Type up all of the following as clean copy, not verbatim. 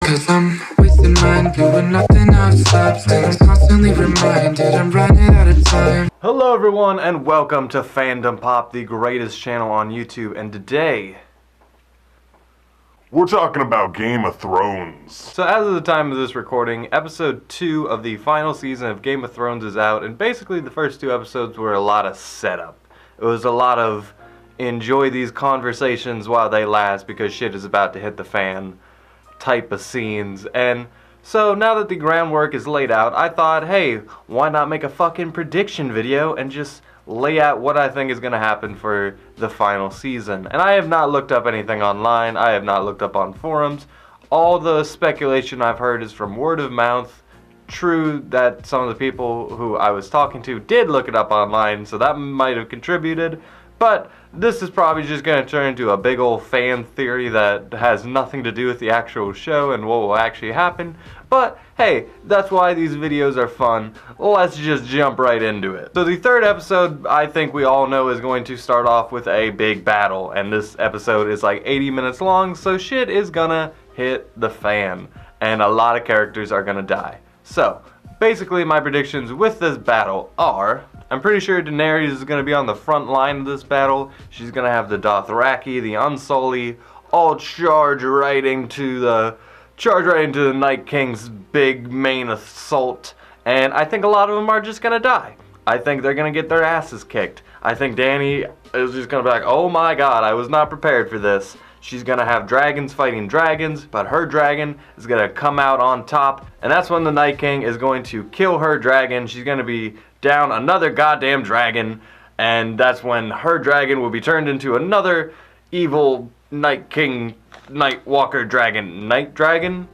Cause I'm wasting mine, doing nothing outside. Still I'm constantly reminded I'm running out of time. Hello everyone and welcome to Fandom Pop, the greatest channel on YouTube, and today we're talking about Game of Thrones. So as of the time of this recording, episode 2 of the final season of Game of Thrones is out, and basically the first 2 episodes were a lot of setup. It was a lot of enjoy these conversations while they last because shit is about to hit the fan type of scenes. And so now that the groundwork is laid out, I thought, hey, why not make a fucking prediction video and just lay out what I think is going to happen for the final season. And I have not looked up anything online. I have not looked up on forums. All the speculation I've heard is from word of mouth. True that some of the people who I was talking to did look it up online, so that might have contributed. But this is probably just going to turn into a big old fan theory that has nothing to do with the actual show and what will actually happen. But hey, that's why these videos are fun. Let's just jump right into it. So the third episode, I think we all know, is going to start off with a big battle. And this episode is like 80 minutes long, so shit is gonna hit the fan. And a lot of characters are gonna die. So, basically my predictions with this battle are, I'm pretty sure Daenerys is going to be on the front line of this battle. She's going to have the Dothraki, the Unsullied, all charge right into the Night King's big main assault. And I think a lot of them are just going to die. I think they're going to get their asses kicked. I think Dany is just going to be like, oh my god, I was not prepared for this. She's going to have dragons fighting dragons, but her dragon is going to come out on top. And that's when the Night King is going to kill her dragon. She's going to be down another goddamn dragon. And that's when her dragon will be turned into another evil Night King, Night Walker dragon, Night Dragon.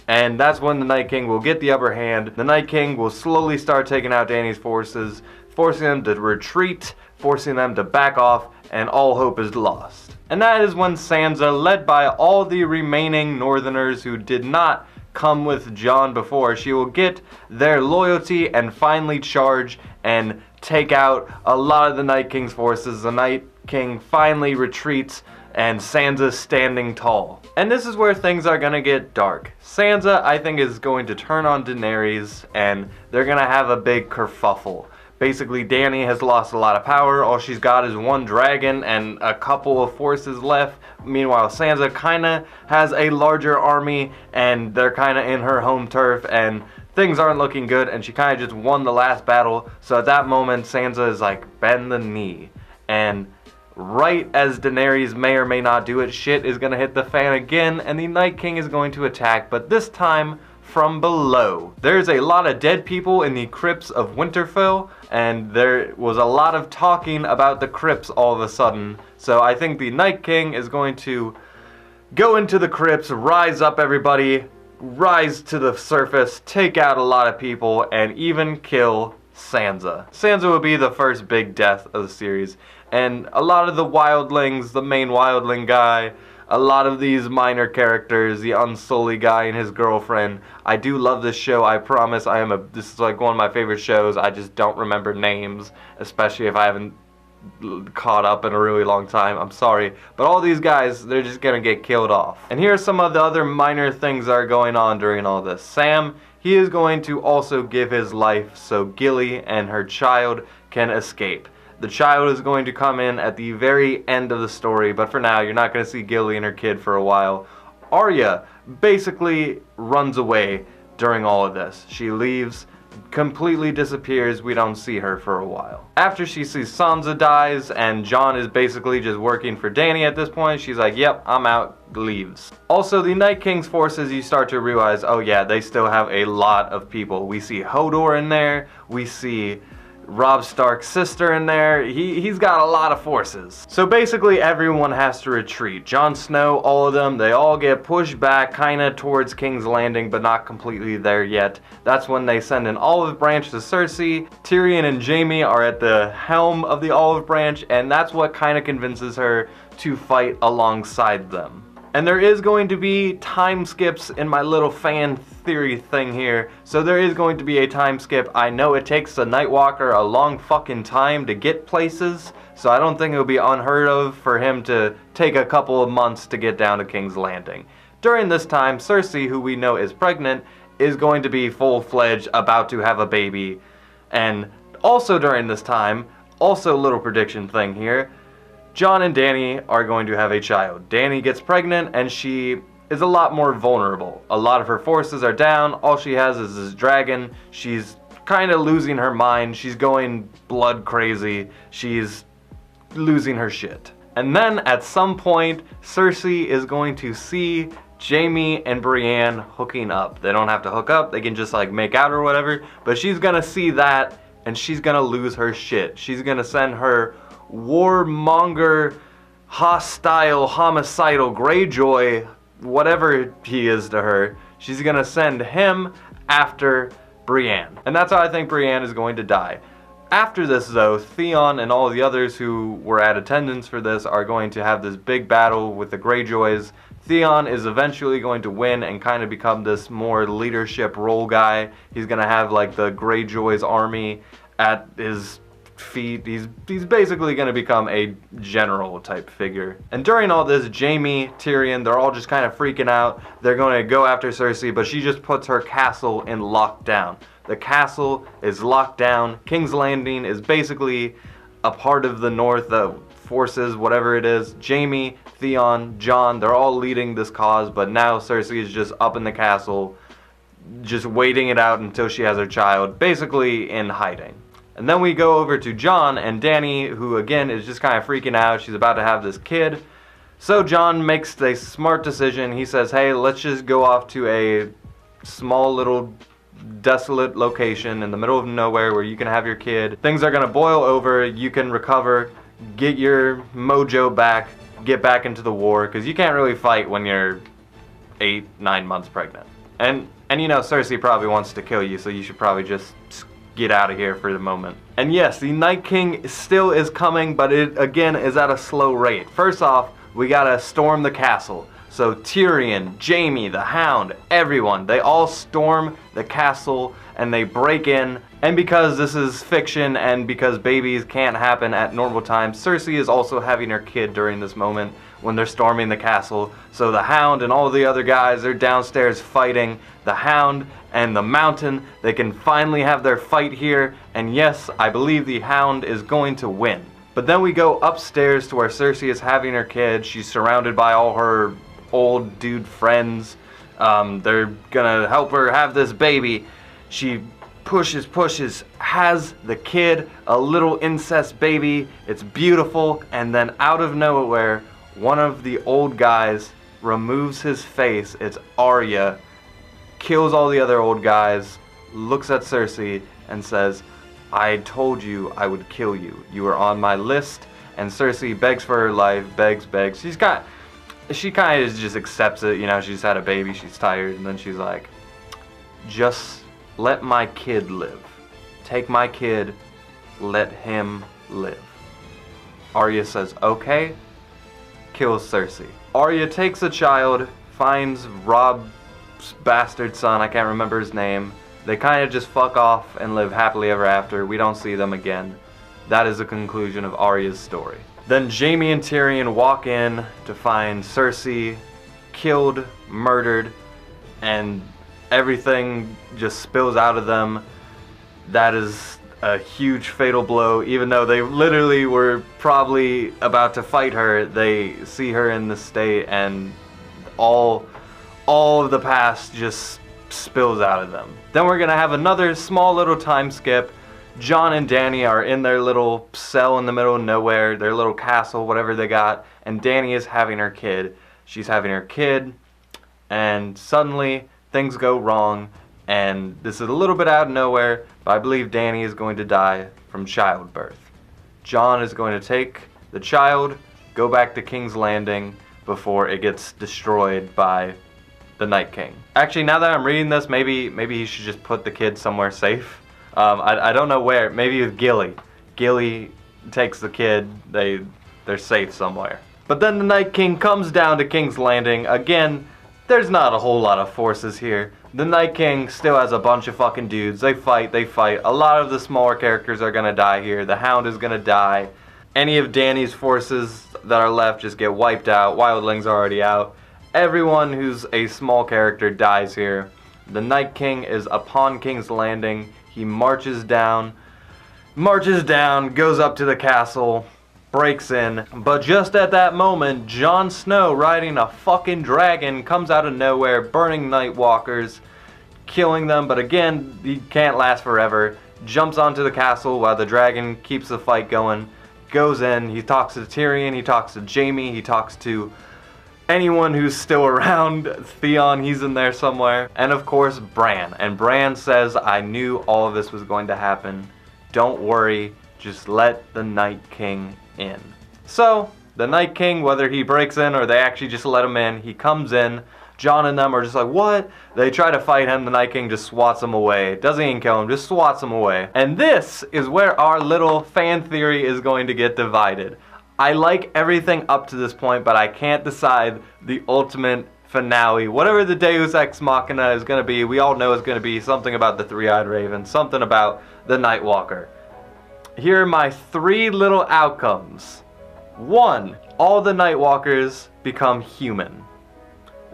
And that's when the Night King will get the upper hand. The Night King will slowly start taking out Dany's forces, forcing them to retreat, forcing them to back off, and all hope is lost. And that is when Sansa, led by all the remaining Northerners who did not come with Jon before, she will get their loyalty and finally charge and take out a lot of the Night King's forces. The Night King finally retreats and Sansa's standing tall. And this is where things are gonna get dark. Sansa, I think, is going to turn on Daenerys and they're gonna have a big kerfuffle. Basically, Dany has lost a lot of power. All she's got is one dragon and a couple of forces left. Meanwhile, Sansa kind of has a larger army, and they're kind of in her home turf, and things aren't looking good, and she kind of just won the last battle. So at that moment, Sansa is like, bend the knee. And right as Daenerys may or may not do it, shit is going to hit the fan again, and the Night King is going to attack, but this time from below. There's a lot of dead people in the crypts of Winterfell, and there was a lot of talking about the crypts all of a sudden. So I think the Night King is going to go into the crypts, rise up everybody, rise to the surface, take out a lot of people, and even kill Sansa. Sansa will be the first big death of the series, and a lot of the wildlings, the main wildling guy, a lot of these minor characters, the Unsullied guy and his girlfriend. I do love this show, I promise. This is like one of my favorite shows. I just don't remember names, especially if I haven't caught up in a really long time. I'm sorry. But all these guys, they're just gonna get killed off. And here are some of the other minor things that are going on during all this. Sam, he is going to also give his life so Gilly and her child can escape. The child is going to come in at the very end of the story, but for now, you're not going to see Gilly and her kid for a while. Arya basically runs away during all of this. She leaves, completely disappears, we don't see her for a while. After she sees Sansa dies, and Jon is basically just working for Dany at this point, she's like, yep, I'm out, leaves. Also, the Night King's forces, you start to realize, oh yeah, they still have a lot of people. We see Hodor in there, we see Robb Stark's sister in there. He's got a lot of forces. So basically everyone has to retreat. Jon Snow, all of them, they all get pushed back kinda towards King's Landing, but not completely there yet. That's when they send an olive branch to Cersei. Tyrion and Jaime are at the helm of the olive branch, and that's what kinda convinces her to fight alongside them. And there is going to be time skips in my little fan theory thing here. So there is going to be a time skip. I know it takes a Nightwalker a long fucking time to get places, so I don't think it would be unheard of for him to take a couple of months to get down to King's Landing. During this time, Cersei, who we know is pregnant, is going to be full-fledged, about to have a baby. And also during this time, also little prediction thing here, Jon and Dany are going to have a child. Dany gets pregnant and she is a lot more vulnerable. A lot of her forces are down. All she has is this dragon. She's kind of losing her mind. She's going blood crazy. She's losing her shit. And then at some point, Cersei is going to see Jaime and Brienne hooking up. They don't have to hook up, they can just like make out or whatever, but she's gonna see that and she's gonna lose her shit. She's gonna send her warmonger, hostile, homicidal Greyjoy, whatever he is to her, she's gonna send him after Brienne. And that's how I think Brienne is going to die. After this though, Theon and all the others who were at attendance for this are going to have this big battle with the Greyjoys. Theon is eventually going to win and kind of become this more leadership role guy. He's going to have like the Greyjoys army at his feet. He's basically going to become a general type figure. And during all this, Jaime, Tyrion, they're all just kind of freaking out. They're going to go after Cersei, but she just puts her castle in lockdown. The castle is locked down. King's Landing is basically a part of the North, the forces, whatever it is. Jaime, Theon, Jon, they're all leading this cause, but now Cersei is just up in the castle, just waiting it out until she has her child, basically in hiding. And then we go over to Jon and Dany, who again is just kind of freaking out. She's about to have this kid. So Jon makes a smart decision. He says, hey, let's just go off to a small little desolate location in the middle of nowhere where you can have your kid. Things are going to boil over. You can recover, get your mojo back, get back into the war, because you can't really fight when you're 8-9 months pregnant. And you know, Cersei probably wants to kill you, so you should probably just get out of here for the moment. And yes, the Night King still is coming, but it again is at a slow rate. First off, we gotta storm the castle. So Tyrion, Jaime, the Hound, everyone, they all storm the castle and they break in. And because this is fiction and because babies can't happen at normal times, Cersei is also having her kid during this moment when they're storming the castle. So the Hound and all the other guys, they're downstairs fighting. The Hound and the Mountain, they can finally have their fight here. And yes, I believe the Hound is going to win. But then we go upstairs to where Cersei is having her kid. She's surrounded by all her old dude friends. They're gonna help her have this baby. She pushes, has the kid, a little incest baby. It's beautiful, and then out of nowhere, one of the old guys removes his face. It's Arya, kills all the other old guys, looks at Cersei and says, I told you I would kill you. You were on my list. And Cersei begs for her life, begs. She kind of just accepts it, you know, she's had a baby, she's tired, and then she's like, just let my kid live. Take my kid, let him live. Arya says, okay, kills Cersei. Arya takes the child, finds Rob's bastard son, I can't remember his name. They kind of just fuck off and live happily ever after. We don't see them again. That is the conclusion of Arya's story. Then Jaime and Tyrion walk in to find Cersei killed, murdered, and everything just spills out of them. That is a huge fatal blow. Even though they literally were probably about to fight her, they see her in this state and all of the past just spills out of them. Then we're gonna have another small little time skip. Jon and Dany are in their little cell in the middle of nowhere, their little castle, whatever they got, and Dany is having her kid. She's having her kid, and suddenly things go wrong, and this is a little bit out of nowhere, but I believe Dany is going to die from childbirth. Jon is going to take the child, go back to King's Landing before it gets destroyed by the Night King. Actually, now that I'm reading this, maybe he should just put the kid somewhere safe. I don't know where. Maybe with Gilly. Gilly takes the kid. They're safe somewhere. But then the Night King comes down to King's Landing. Again, there's not a whole lot of forces here. The Night King still has a bunch of fucking dudes. They fight. A lot of the smaller characters are gonna die here. The Hound is gonna die. Any of Dany's forces that are left just get wiped out. Wildlings are already out. Everyone who's a small character dies here. The Night King is upon King's Landing. He marches down, goes up to the castle, breaks in, but just at that moment, Jon Snow riding a fucking dragon comes out of nowhere, burning Night Walkers, killing them, but again, he can't last forever. Jumps onto the castle while the dragon keeps the fight going, goes in, he talks to Tyrion, he talks to Jaime, he talks to anyone who's still around. Theon, he's in there somewhere. And of course, Bran. And Bran says, I knew all of this was going to happen. Don't worry, just let the Night King in. So, the Night King, whether he breaks in or they actually just let him in, he comes in. Jon and them are just like, what? They try to fight him, the Night King just swats him away. Doesn't even kill him, just swats him away. And this is where our little fan theory is going to get divided. I like everything up to this point, but I can't decide the ultimate finale. Whatever the deus ex machina is going to be, we all know it's going to be something about the three-eyed raven, something about the Night Walker. Here are my 3 little outcomes. 1, all the Night Walkers become human.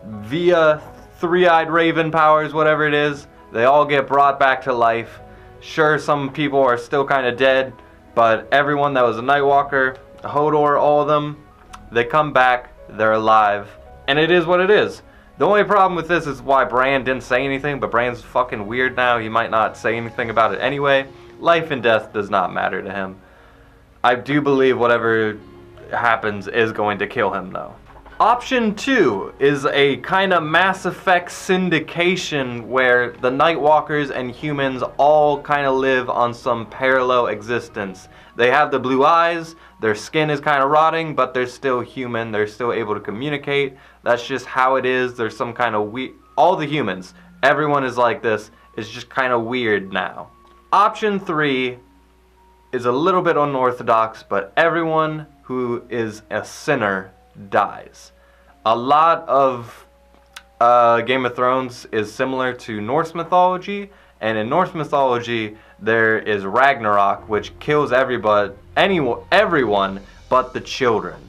Via three-eyed raven powers, whatever it is, they all get brought back to life. Sure, some people are still kind of dead, but everyone that was a Night Walker, Hodor, all of them, they come back, they're alive, and it is what it is. The only problem with this is why Bran didn't say anything, but Bran's fucking weird now, he might not say anything about it anyway. Life and death does not matter to him. I do believe whatever happens is going to kill him though. Option 2 is a kind of Mass Effect syndication where the Night Walkers and humans all kind of live on some parallel existence. They have the blue eyes, their skin is kind of rotting, but they're still human, they're still able to communicate. That's just how it is. There's some kind of all the humans, everyone is like this. It's just kind of weird now. Option 3 is a little bit unorthodox, but everyone who is a sinner dies. A lot of Game of Thrones is similar to Norse mythology, and in Norse mythology there is Ragnarok, which kills everyone but the children.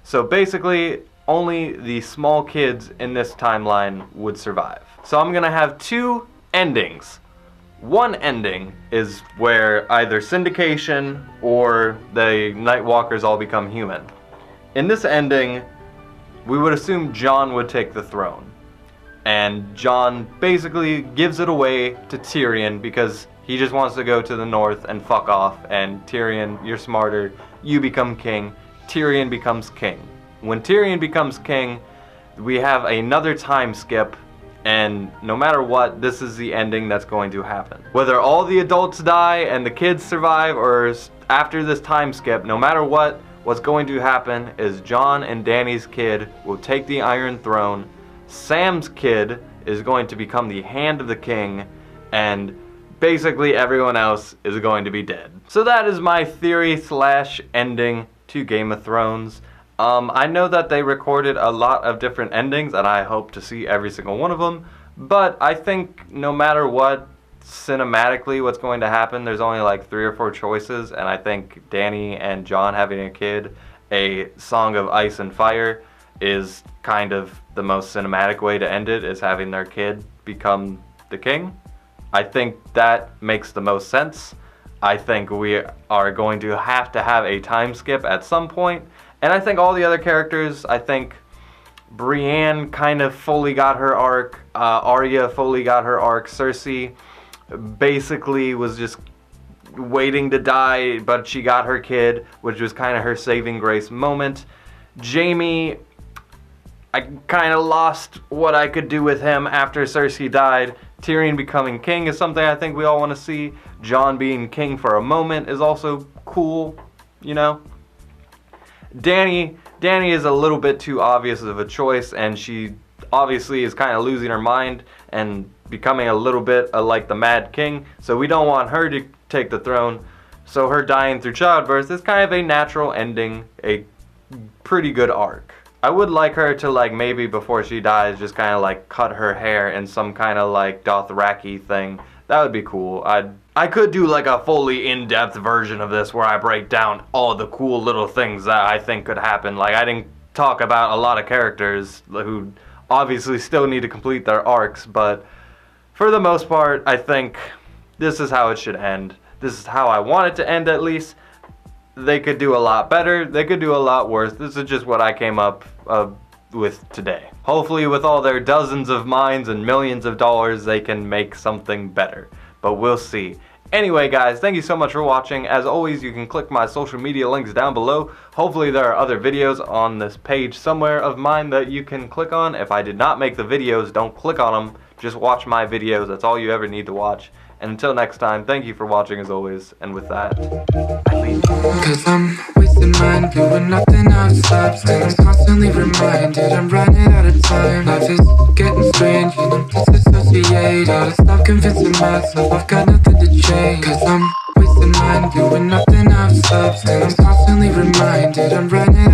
So basically only the small kids in this timeline would survive. So I'm gonna have 2 endings. One ending is where either syndication or the Night Walkers all become human. In this ending, we would assume Jon would take the throne. And Jon basically gives it away to Tyrion because he just wants to go to the north and fuck off. And Tyrion, you're smarter, you become king. Tyrion becomes king. When Tyrion becomes king, we have another time skip. And no matter what, this is the ending that's going to happen. Whether all the adults die and the kids survive, or after this time skip, no matter what, what's going to happen is Jon and Dany's kid will take the Iron Throne. Sam's kid is going to become the Hand of the King, and basically everyone else is going to be dead. So that is my theory / ending to Game of Thrones. I know that they recorded a lot of different endings, and I hope to see every single one of them, but I think no matter what, cinematically what's going to happen, there's only like 3 or 4 choices, and I think Dany and Jon having a kid, a Song of Ice and Fire, is kind of the most cinematic way to end it, is having their kid become the king. I think that makes the most sense. I think we are going to have a time skip at some point. And I think all the other characters, I think Brienne kind of fully got her arc, Arya fully got her arc, Cersei basically was just waiting to die, but she got her kid, which was kind of her saving grace moment. Jaime, I kind of lost what I could do with him after Cersei died. Tyrion becoming king is something I think we all want to see. Jon being king for a moment is also cool, you know. Dany is a little bit too obvious of a choice, and she obviously is kind of losing her mind and becoming a little bit like the Mad King, so we don't want her to take the throne. So her dying through childbirth is kind of a natural ending, a pretty good arc. I would like her to, like, maybe before she dies, just kind of like cut her hair in some kind of like Dothraki thing. That would be cool. I could do like a fully in-depth version of this where I break down all the cool little things that I think could happen. Like, I didn't talk about a lot of characters who obviously still need to complete their arcs, but for the most part, I think this is how it should end. This is how I want it to end, at least. They could do a lot better. They could do a lot worse. This is just what I came up with today. Hopefully, with all their dozens of minds and millions of dollars, they can make something better. But we'll see. Anyway, guys, thank you so much for watching. As always, you can click my social media links down below. Hopefully, there are other videos on this page somewhere of mine that you can click on. If I did not make the videos, don't click on them. Just watch my videos. That's all you ever need to watch. And until next time, thank you for watching as always. And with that, I leave. Cause I'm wasting mine, doing nothing outside. And I'm constantly reminded I'm running out of time. Life is getting strange and I'm disassociated. Gotta stop convincing myself I've got nothing to change. Cause I'm wasting mine, doing nothing outside. And I'm constantly reminded I'm running